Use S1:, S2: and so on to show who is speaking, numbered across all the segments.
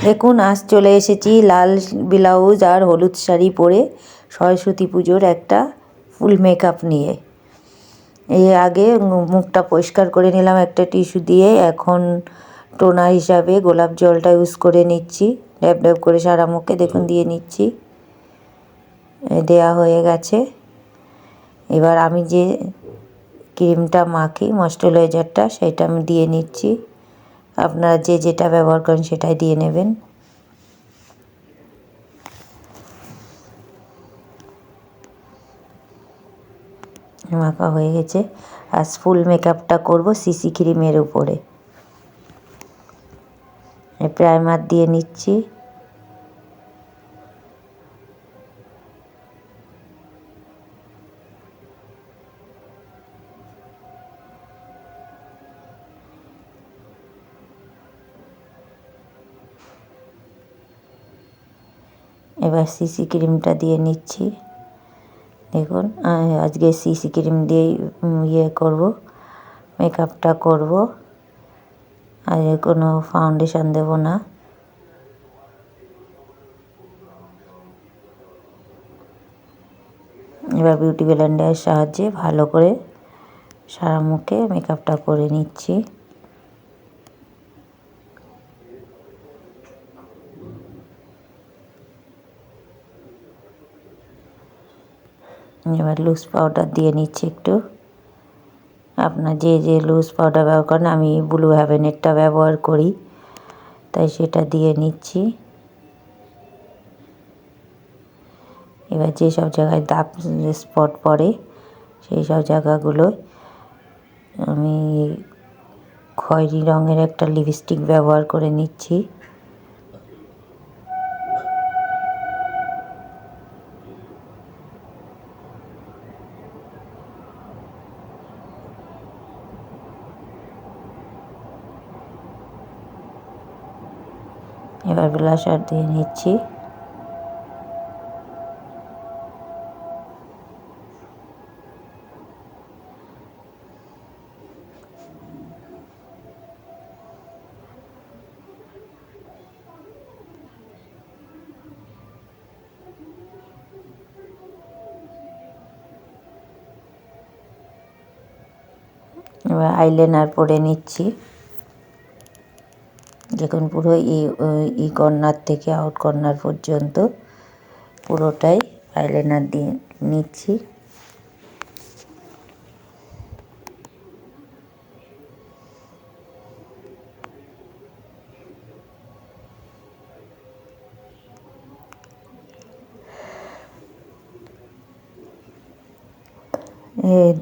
S1: দেখুন আজ চলে এসেছি লাল ব্লাউজ আর হলুদ শাড়ি পরে সরস্বতী পুজোর একটা ফুল মেকআপ নিয়ে। এই আগে মুখটা পরিষ্কার করে নিলাম একটা টিস্যু দিয়ে। এখন টোনার হিসাবে গোলাপ জলটা ইউজ করে নিচ্ছি, ড্যাব ড্যাব করে সারা মুখে দেখুন দিয়ে নিচ্ছি। দেয়া হয়ে গেছে। এবার আমি যে ক্রিমটা মাখি ময়েশ্চারাইজারটা সেটা আমি দিয়ে নিচ্ছি। আপনারা যে যেটা ব্যবহার করেন সেটাই দিয়ে নেবেন। মাখা হয়ে গেছে। আজ ফুল মেকআপটা করব সিসি ক্রিমের উপরে। প্রাইমার দিয়ে নিচ্ছি। এবার সিসি ক্রিমটা দিয়ে নিচ্ছি। দেখুন আজকে সিসি ক্রিম দিয়েই করব, মেকআপটা করব। আর কোনো ফাউন্ডেশন দেব না। এবার বিউটি ব্লেন্ডারের সাহায্যে ভালো করে সারা মুখে মেকআপটা করে নিচ্ছি। এবার লুজ পাউডার দিয়ে নিচ্ছি একটু। আপনার যে যে লুজ পাউডার ব্যবহার করেন, আমি ব্লু হেভেনেরটা ব্যবহার করি তাই সেটা দিয়ে নিচ্ছি। এবার যেসব জায়গায় দাগ স্পট পড়ে সেই সব জায়গাগুলো আমি খয়েরি রঙের একটা লিপস্টিক ব্যবহার করে নিচ্ছি। এবার ব্লাশার দিয়ে নিচ্ছি। এবার আইলাইনার পরে নিচ্ছি। দেখুন পুরো ই কর্নার থেকে আউট কর্নার পর্যন্ত পুরোটাই আইলাইনার দিয়ে নিচ্ছি।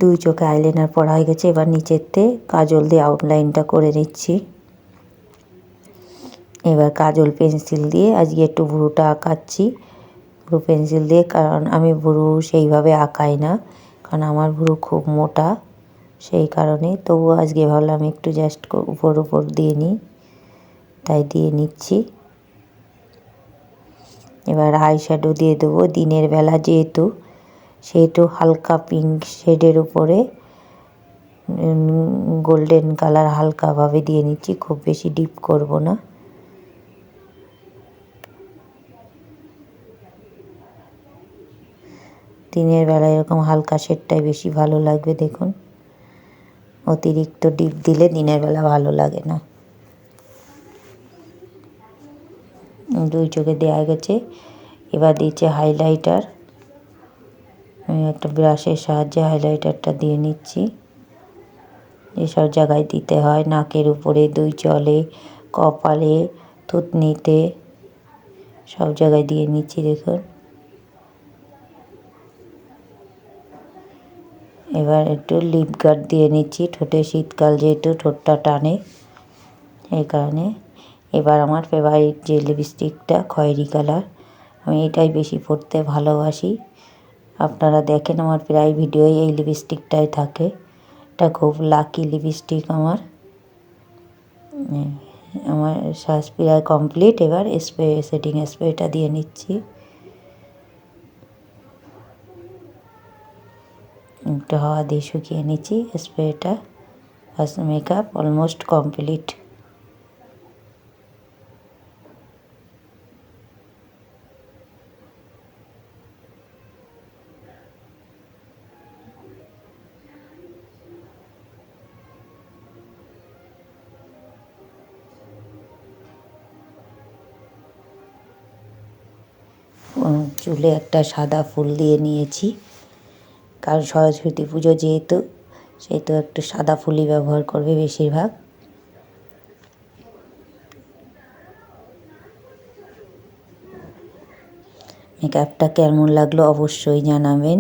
S1: দুই চোখে আইলাইনার পরা হয়ে গেছে। এবার নিচেরতে কাজল দিয়ে আউটলাইনটা করে নিচ্ছি। এবার কাজল পেন্সিল দিয়ে আজকে একটু ভ্রুটা আঁকাচ্ছি ভ্রু পেন্সিল দিয়ে, কারণ আমি ভ্রু সেইভাবে আঁকাই না, কারণ আমার ভ্রু খুব মোটা, সেই কারণে। তবুও আজকে ভাবলাম একটু জাস্ট উপর উপর দিয়ে নিই, তাই দিয়ে নিচ্ছি। এবার আই শ্যাডো দিয়ে দেবো দিনের বেলা যেহেতু, সেহেতু হালকা পিঙ্ক শেডের উপরে গোল্ডেন কালার হালকাভাবে দিয়ে নিচ্ছি, খুব বেশি ডিপ করব না। দিনের বেলায় এরকম হালকা শেডটাই বেশি ভালো লাগবে। দেখুন অতিরিক্ত ডিপ দিলে দিনের বেলা ভালো লাগে না। দুই চোখে দেওয়া গেছে। এবার দিচ্ছে হাইলাইটার। আমি একটা ব্রাশের সাহায্যে হাইলাইটারটা দিয়ে নিচ্ছি। যেসব জায়গায় দিতে হয়, নাকের উপরে, দুই চলে, কপালে, থুতনিতে, সব জায়গায় দিয়ে নিচ্ছি। দেখুন এবার একটু লিপ গার্ড দিয়ে নিচ্ছি। ঠোঁটে শীতকাল যেহেতু ঠোঁটটা টানে, এই কারণে। এবার আমার ফেভারিট যে লিপস্টিকটা খয়েরি কালার, আমি এটাই বেশি পরতে ভালোবাসি। আপনারা দেখেন আমার প্রায় ভিডিওই এই লিপস্টিকটাই থাকে। এটা খুব লাকি লিপস্টিক আমার। আমার শ্বাস প্রায় কমপ্লিট। এবার স্প্রে, সেটিং স্প্রেটা দিয়ে নিচ্ছি। একটু হাওয়া দিয়ে শুকিয়ে নিচ্ছি স্প্রেটা। Makeup almost complete. চুলে একটা সাদা ফুল দিয়ে নিয়েছি, কারণ সরস্বতী পুজো যেহেতু, সেহেতু একটু সাদা ফুলই ব্যবহার করবে বেশিরভাগ। মেকআপটা কেমন লাগলো অবশ্যই জানাবেন।